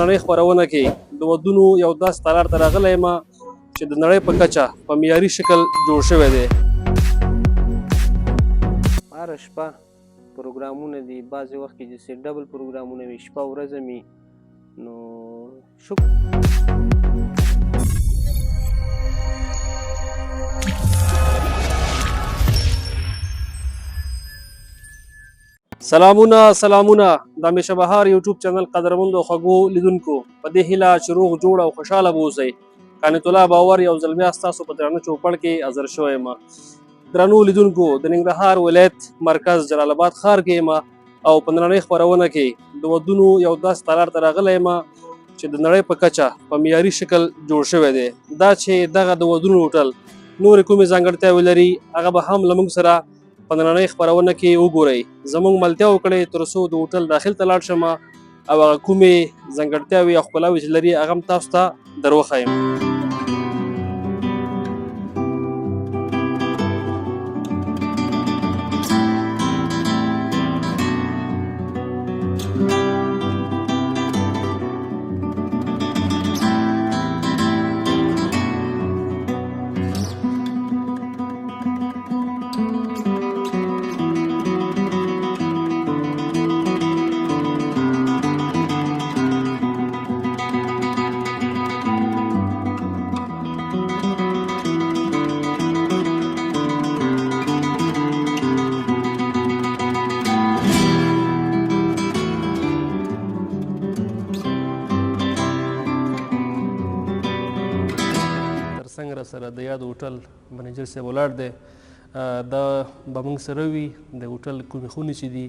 نړۍ خپرونه کې د ودونو یو داسې تالار ته راغلی یم چې د نړۍ په کچه په معیاري شکل جوړ شوی دی. هره شپه پروګرامونه دي، بعضې وخت کې چې ډبل پروګرامونه وي، شپه ورځ وي. نو سلامونه د همیشه بهار یوټیوب چینل قدرمندو خوږو لیدونکو، په دې هیله چې روغ جوړ او خوشحاله به اوسئ. قانت الله باور یو ځل بیا ستاسو په درانه چوپړ کې حاضر شوی یم. درنو لیدونکو، د ننګرهار ولایت مرکز جلال آباد ښار کې یم او په نننۍ خپرونه کې د ودونو یو داسې تالار ته راغلی یم چې د نړۍ په کچه په معیاري شکل جوړ شوی دی. دا چې دغه د ودونو هوټل نورې کومې ځانګړتیاوې لري، هغه به هم له موږ سره په نننۍ خپرونه کې وګورئ. زموږ ملتیا وکړئ تر څو د هوټل داخل ته لاړ شم او هغه کومې ځانګړتیاوې او ښکلاوې چې لري هغه هم تاسو ته در وښایم. څنګه را سره د یاد هوټل منیجر صاحب ولاړ دی، دا به موږ سره وي. د هوټل کومې خونې چې دي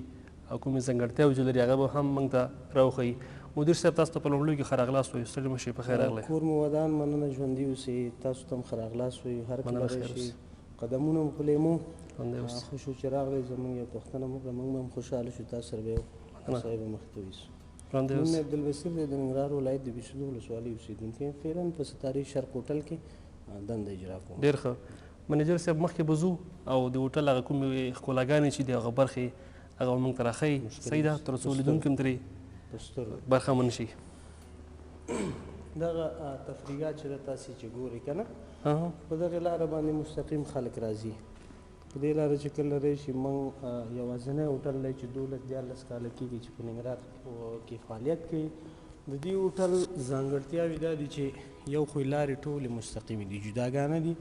او کومې ځانګړتیاوې چې لري هغه به هم موږ ته راوښیي. مدیر صاحب، تاسو ته په لومړیو کې ښه راغلاست وایو. ستړي مه شئ، په خیر راغلی. کور مو ودان، مننه، ژوندي اوسئ. تاسو ته هم ښه راغلاست وایو. هر کله راشئ، قدمونه مو په لیمو. خوش شو چې راغلی. زموږ یو پوښتنه وکړه، موږ هم خوشحاله شو. تاسو سره به یو صاحب مخې ته ویسو. نوم مې عبدالبصیر دی، د ننګرهار ولایت د بیسودو ولسوالۍ اوسېدونکی یم. فعلا په ستاري شرق هوټل کې دنده اجرا کوم. ډېر ښه. منیجر صاحب، مخکې به ځو او د هوټل هغه کومې ښکلاګانې چې دي هغه برخې هغه موږ ته راښیي. صحیح ده، تر څو لیدونکي هم ترې برخمن شي. دغه تفریحات چې تاسې چې ګورئ که نه، په دغې لاره باندې مستقیم خلک راځي. په دې لاره چې کله راشي، موږ یوازینی هوټل دی چې 12-14 کاله کېږي چې په ننګرهار کې فعالیت کوي. د دې هوټل ځانګړتیاوې دا دي چې یو خو لارې ټولې مستقیمې دي، جداګانه دي.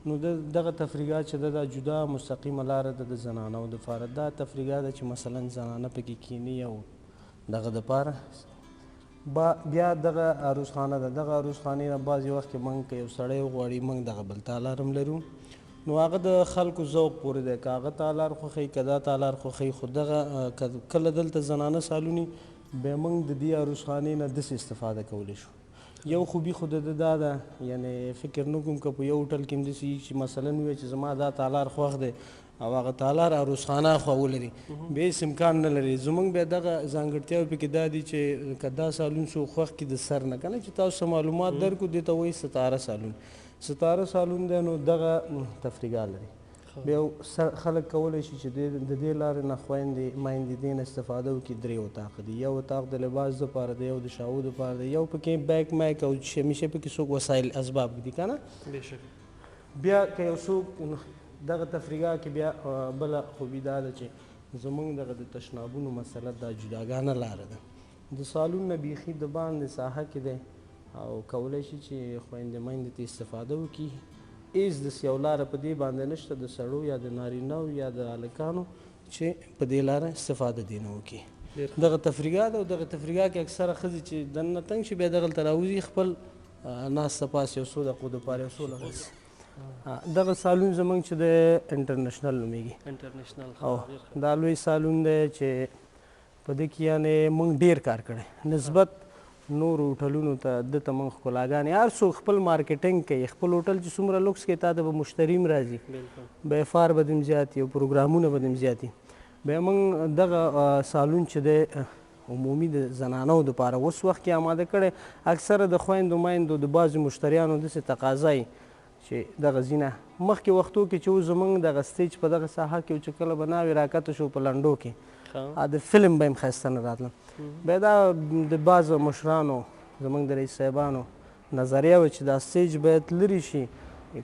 نو دغه تفریحات چې دا جدا مستقیمه لاره ده د زنانو دپاره. دا تفریحات ده چې مثلا زنانه پکې کیني او دغه دپاره. بیا دغه عروسخانه ده. دغه عروسخانې نه بعضې وخت کې موږ که یو سړی وغواړي، موږ دغه بل تالار هم لرو. نو هغه د خلکو ذوق پورې دی، که هغه تالار خوښوي که دا تالار خوښوي. خو دغه کله دلته زنانه سالوني، بیا موږ د دې عروسخانې نه داسې استفاده کولی شو. یو خوبي خو د ده دا ده، یعنې فکر نه کوم که په یو هوټل کې هم داسې وي چې مثلا ووایي چې زما دا تالار خوښ دی او هغه تالار عروسخانه خوا ولري، بیا هېڅ امکان نه لري. زموږ بیا دغه ځانګړتیاوې پکې دا دي چې که دا سالون څوک خوښ کړي د سر نه، که نه چې تاسو ته معلومات درکړو، دې ته وایي ستاره سالون. ستاره سالون دی، نو دغه تفریحات لري. بیا خلک کولی شي چې د دې لارې نه خویندې میندې دې نه استفاده وکړي. 3 اتاق دي. یو اتاق د لباس دپاره دی، یو د شاو دپاره دی، یو پکې بیک مایک او همیشه پکې څوک وسایل اسباب دي که نه. بیا که یو څوک دغه تفریحات کې، بیا بله خوبي دا ده چې زموږ دغه د تشنابونو مسله دا جداګانه لاره ده. د سالون نه بیخي د باندې ساحه کې دی او کولی شي چې خویندې میندې ته استفاده وکړي. هېڅ داسې یو لاره په دې باندې نشته د سړو یا د نارینهو یا د هلکانو چې په دې لاره استفاده دې نه وکړي. دغه تفریحات او دغه تفریحات کې اکثره ښځې چې دننه تنګ شي، بیا دغلته راوځي، خپل ناسته پاس یو څو دقیقو دپاره یو څو لغوي. دغه سالون زموږ چې دی انټرنیشنل نومېږي او دا لوی سالون دی چې په دې کې یعنې موږ ډېر کار کړی نسبت نورو هوټلونو ته. دته موږ ښکلاګانې، هر څوک خپل مارکیټنګ کوي. خپل هوټل چې څومره لوکس کوي، تا ته به مشتري هم راځي، بیا فار به دې هم زیات وي او پروګرامونه به دې هم زیات وي. بیا موږ دغه سالون چې دی عمومي د زنانو دپاره اوس وخت کې اماده کړی. اکثره د خویندو میندو د بعضې مشتریانو داسې تقاضا یي چې دغه ځینه مخکې وختو کې چې زموږ دغه سټیج په دغه ساحه کې چې کله به ناوې راکته شو په لنډو کې، د فلم به هم ښایسته نه راتلل. بیا دا د بعضو مشرانو زموږ د رئیس صاحبانو نظریه وه چې دا سټیج باید لرې شي،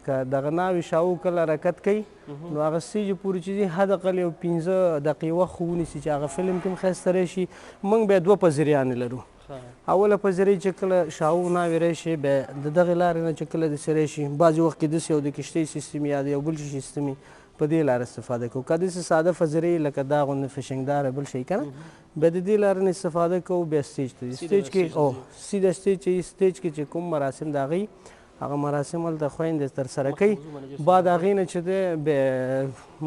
که دغه ناوې شاهو کله حرکت کوي نو هغه سټیج پورې چې ځي حد اقل یو 15 دقیقې وخت خو ونیسي چې هغه فلم کې هم ښایسته راشي. موږ بیا 2 پذیریانې لرو. اوله پذیری چې کله شاهو ناوې راشي بیا د دغې لارې نه چې کله داسې راشي بعضې وخت کې داسې یو د کښتۍ سیستم یا د یو بل شي سیستم په دې لاره استفاده کوو. که داسې ساده پذیری لکه دا غوندې فشنګداره بل شی که نه بیا د دې لارې نه استفاده کوو. بیا سټیج ته ځي. سټیج کې سیده سټیج چې سټیج کې چې کوم مراسم د هغې هغه مراسم هلته خویندې ترسره کوي. بعد هغې نه چې دی بیا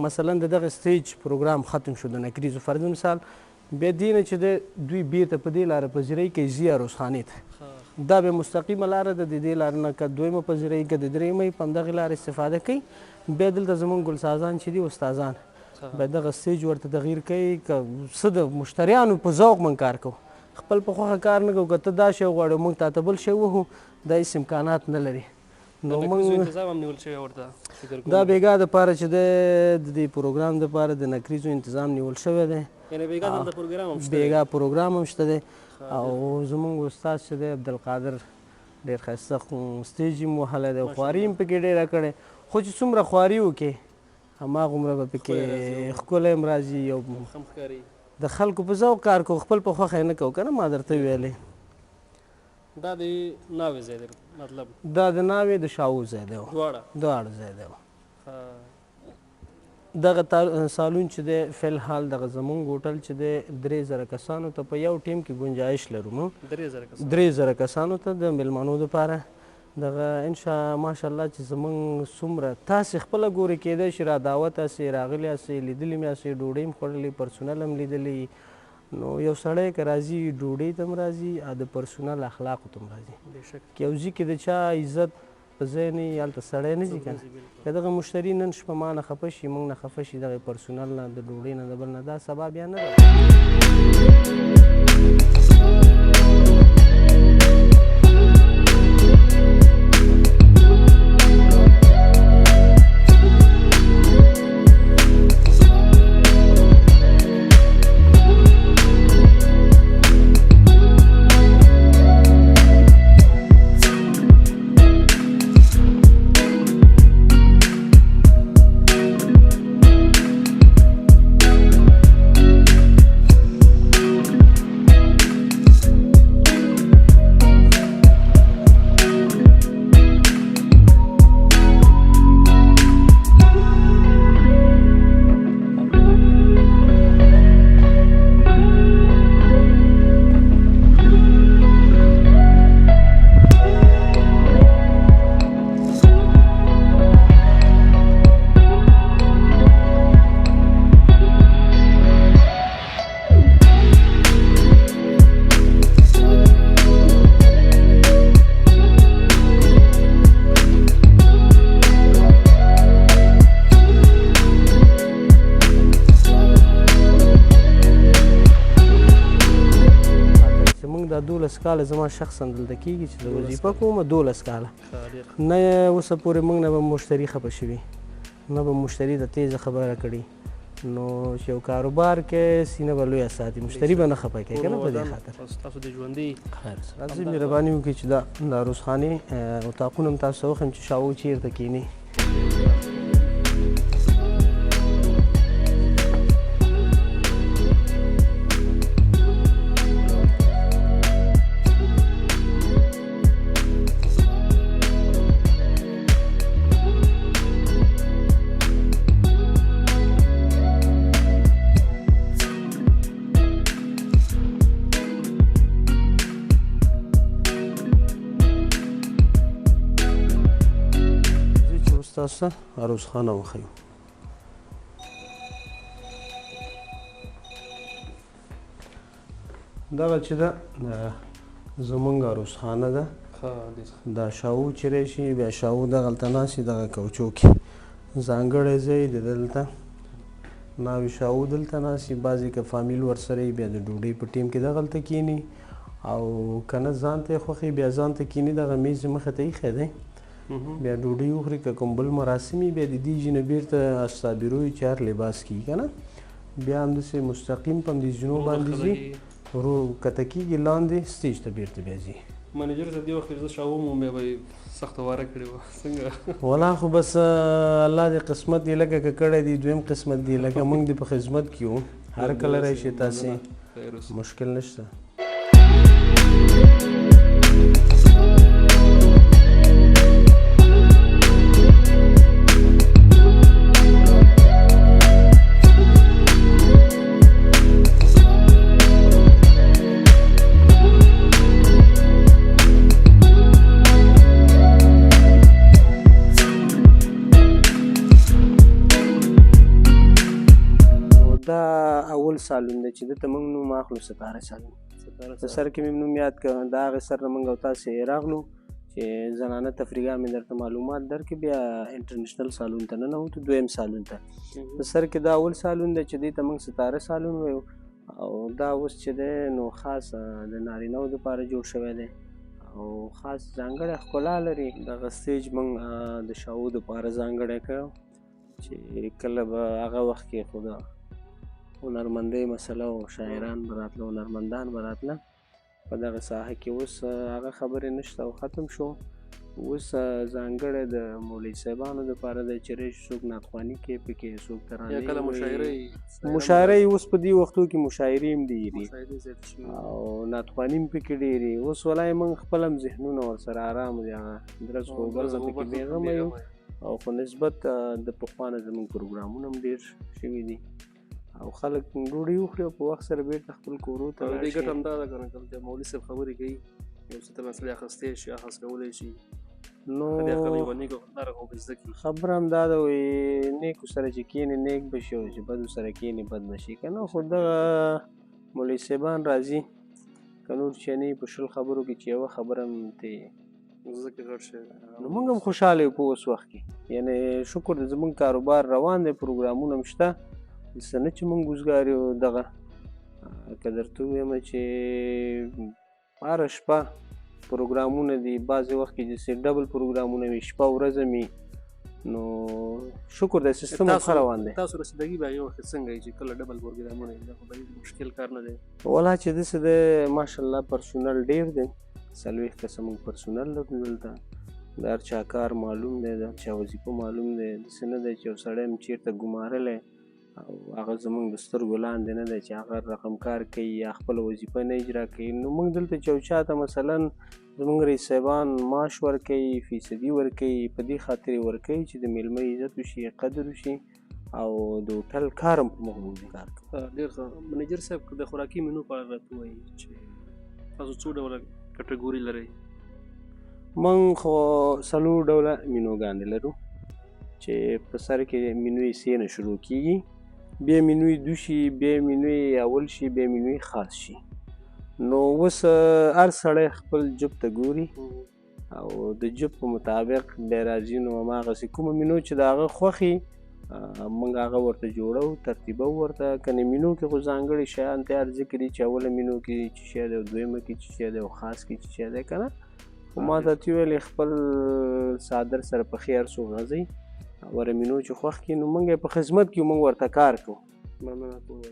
مثلا د دغه سټیج پروګرام ختم شو د نکریزو فرض مثال بیا دې نه چې دی دوی بیرته په دې لاره پذیری کوي ځي عروسخانې ته. دا بیا مستقیمه لاره ده. د دې لارې نه که دویمه پذیری که د درېیمه په همدغې لارې استفاده کوي. بیا دلته زموږ ګلسازان چې دي استادان بیا دغه سټیج ورته تغییر کوي. که څه د مشتریانو په ذوق موږ کار کوو، خپل په خوښه کار نه کوو. که ته دا شی غواړې موږ تا ته بل شی وهو دا هېڅ امکانات نه لري. نو موږ دا بیګا دپاره چې دی د دې پروګرام دپاره د نکریزو انتظام نیول شوی دی. بیګا پروګرام هم شته دی او زموږ استاد چې دی عبدالقادر ډېر ښایسته سټیج یې وهلی دی، خواري هم پکې ډېره کړې. خو چې څومره خواري وکړې هماغومره به پکې ښکلی هم راځي. یو د خلکو په ذوق کار کوو، خپل په خوښه یې نه کوو که نه. ما درته ویلې دا د ناوې ځای دی، مطلب دا د ناوې د شاهو ځای دی. دواړه ځای دی. دغه سالون چې دی فلحال دغه زموږ هوټل چې دی 3000 کسانو ته په یو ټیم کې ګنجایش لرو. موږ 3000 کسانو ته د میلمنو دپاره دغه انشاء ماشاءالله چې زموږ څومره تاسې خپله ګورې کیدای شي را دعوت یاستئ، راغلي یاستئ، لیدلي مې یاستئ، ډوډۍ هم خوړلې، پرسونل هم لیدلي. نو یو سړی که راځي ډوډۍ ته هم راځي او د پرسونل اخلاقو ته هم راځي. که یو ځي کې د چا عزت په ځای نه وي هلته سړی نه ځي که نه. که دغه مشتري نن شپه ما نه خفه شي موږ نه خفه شي دغه پرسونل نه د ډوډۍ نه د بل نه دا سبا بیا نه کاله زما شخصا دلته کېږي چې د وظیفه کوم 12 کاله نه اوسه پورې موږ نه به مشتري خفه شوي نه به مشتري د تیزه خبره کړي. نو چې یو کاروبار کې سینه به لویه ساتي، مشتري به نه خفه کوي که نه. په دې خاطر تاسو د ژوندي راځئ مهرباني وکړئ چې دا د عروسخانې اتاقونه هم تاسو ته وښیم چې شاهو چېرته کښېني. تاسو ته عروسخانه وښیو. دغه چې ده زموږ عروسخانه ده. دا شاهو چې راشي بیا شاهو دغلته ناست وي دغه کوچو کې ځانګړی ځای دی. دلته ناوې شاهو دلته ناست وي. بعضې که فامیل ورسره وي بیا د ډوډۍ په ټیم کې دغلته کښېني او که نه ځان ته یې خوښ وي بیا ځان ته کښېني. دغه میز مخې ته ایښی دی بیا ډوډۍ وخوري. که کوم بل مراسم وي بیا د دې ځای نه بېرته استابیرو وي چې هر لباس کېږي که نه. بیا همداسې مستقیم په همدې زینو باندې ځي ورو کته کېږي لاندې سټیج ته بیرته بیا ځي. منیجر صاحب دې وخت کې زه شاوم وم بیا به یې سخته واره کړې وه څنګه؟ ولا خو بس الله دې قسمت دې لکه که کړی دی دویم قسمت دی لکه موږ دې په خدمت کې یو هر کله راشي تاسې مشکل نشته. دا اول سالون دی چې دته موږ نوم اخلو ستاره سالون. په سر کې مې نوم یاد کړه د هغې سر نه موږ او تاسې راغلو چې زنانه تفریحګاه مې درته معلومات درکړي بیا انټرنیشنل سالون ته ننوتو دویم سالون ته. په سر کې دا اول سالون دی چې دې ته موږ ستاره سالون وایو او دا اوس چې دی نو خاص د نارینهو دپاره جوړ شوی دی او خاص ځانګړی ښکلا لري. دغه سټیج موږ د شاو دپاره ځانګړی کړی چې کله به هغه وخت کې خو د هنرمندۍ مسله او شاعران به راتله هنرمندان به راتله په دغه ساحه کې. اوس هغه خبرې نشته او ختم شو. اوس ځانګړی د مولوي صاحبانو دپاره دی چې راشي څوک نعتخواني کوي پکې څوک ترانې کله مشاعرې اوس په دې وختو کې مشاعرې هم ډېرې او نعتخواني هم پکې ډېرې. اوس ولای موږ خپل هم ذهنونه ورسره ارام دي هغه درز خو برزه پکې بېغمه یو او خو نسبت د پخوا نه زموږ پروګرامونه هم ډېر شوي دي او خلک ډوډۍ وخوري او په وخت سره بیرته خپل کورو ته راشي. دې ګټه همدا ده که نه کله چې مولوي صاحب خبرې کوي یو څه ته مسلې اخیستی شي اخذ کولی شي نو یوه نیکه همدارنګه به زده کړي. خبره همدا ده وایي نیکو سره چې کښېني نیک به شي او چې بدو سره کښېني بد به شي که نه. خو دغه مولوي صاحبان راځي که نور چې نه په شل خبرو کې چې یوه خبره هم ترې ځکه غټ شوی نو موږ هم خوشحاله یو په اوس وخت کې. یعنې شکر د زموږ کاروبار روان دی پروګرامونه هم شته څه نه چې موږ ګوزګار یو. دغه که درته ووایم چې هره شپه پروګرامونه دي بعضې وخت کې چې ډبل پروګرامونه وي شپه ورځ وي نو شکر دی سیستم هم ښه روان دی. تاسو رسیدګي به یو وخت څنګه وي چې کله ډبل پروګرامونه وي دا خو به مشکل کار نه دی؟ ولا چې داسې دی ماشاءالله پرسونل ډېر دی 40 کسه موږ پرسونل لرو دلته د هر چا کار معلوم دی د هر چا وظیفه معلوم دی. داسې نه دی چې یو سړی هم چېرته ګمارلی او هغه زموږ د سترګو لاندې نه دی چې هغه رقم کار کوي یا خپله وظیفه نه اجرا کوي. نو موږ دلته چې یو چا ته مثلا زموږ رئیس صاحبان معاش ورکوي فیصدي ورکوي په دې خاطر یې ورکوي چې د میلمه عزت وشي قدر وشي او د هوټل کار هم په موږ باندې کار کوي. ډېر ښه. منیجر صاحب د خوراکي منو په اړه راته ووایي چې تاسو څو ډوله کټګوري لرئ؟ موږ خو 4 ډوله منوګانې لرو چې په سر کې منوی سې نه شروع کېږي بیا منوی دو شي بیا منوی اول شي بیا منوی خاص شي. نو اوس هر سړی خپل جب ته ګوري او د جب په مطابق بیا راځي نو هماغسې کومه منو چې د هغه خوښي موږ هغه ورته جوړو ترتیبو ورته. کنې منو کې خو ځانګړي شیان تیار ذکر دي چې اوله منو کې چې شی دی او دویمه کې چې شی دی او خاص کې چې شی دی که نه. خو ما ته ویلې خپل صادر سره په خیر څو غځئ ور منو چې خوښ کړي نو موږ یې په خدمت کې موږ ورته کار کوو. مننه کوم.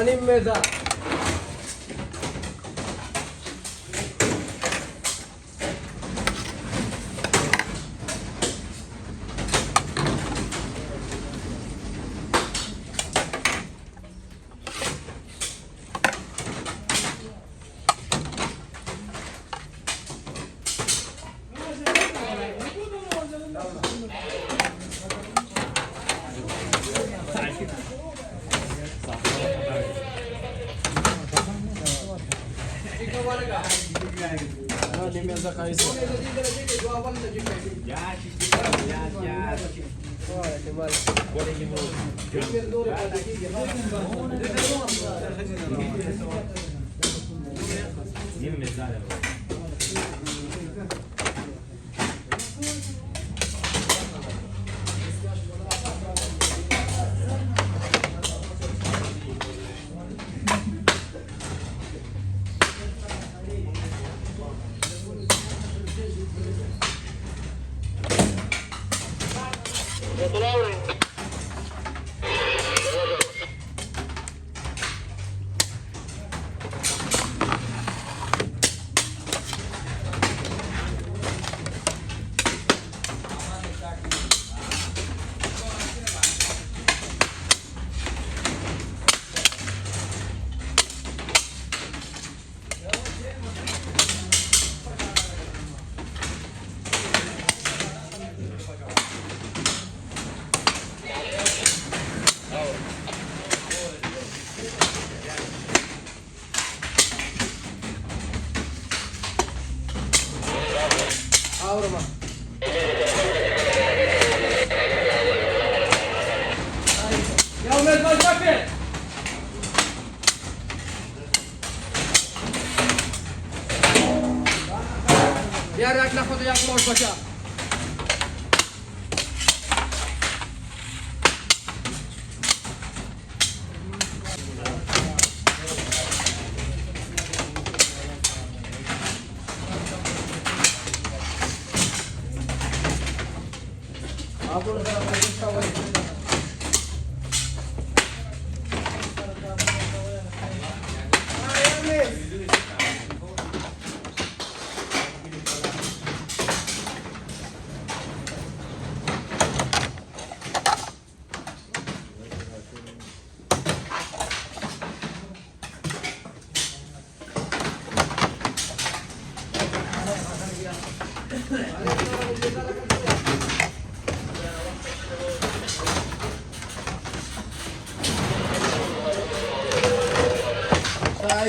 Osman'ın mezar. Nimeza kaisa. Ahora más. Ya un mes más rápido. Ya rak na خود یک موش باشه.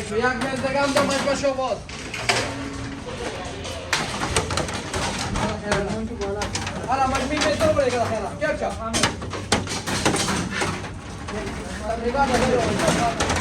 شو یک میز دیگه هم دو مجمع شو باز حالا مجموعی میز رو بره که خیلی کیا چا تقریبا بزرگ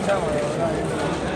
Ciao.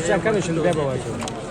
Cakkan şunu be babacığım.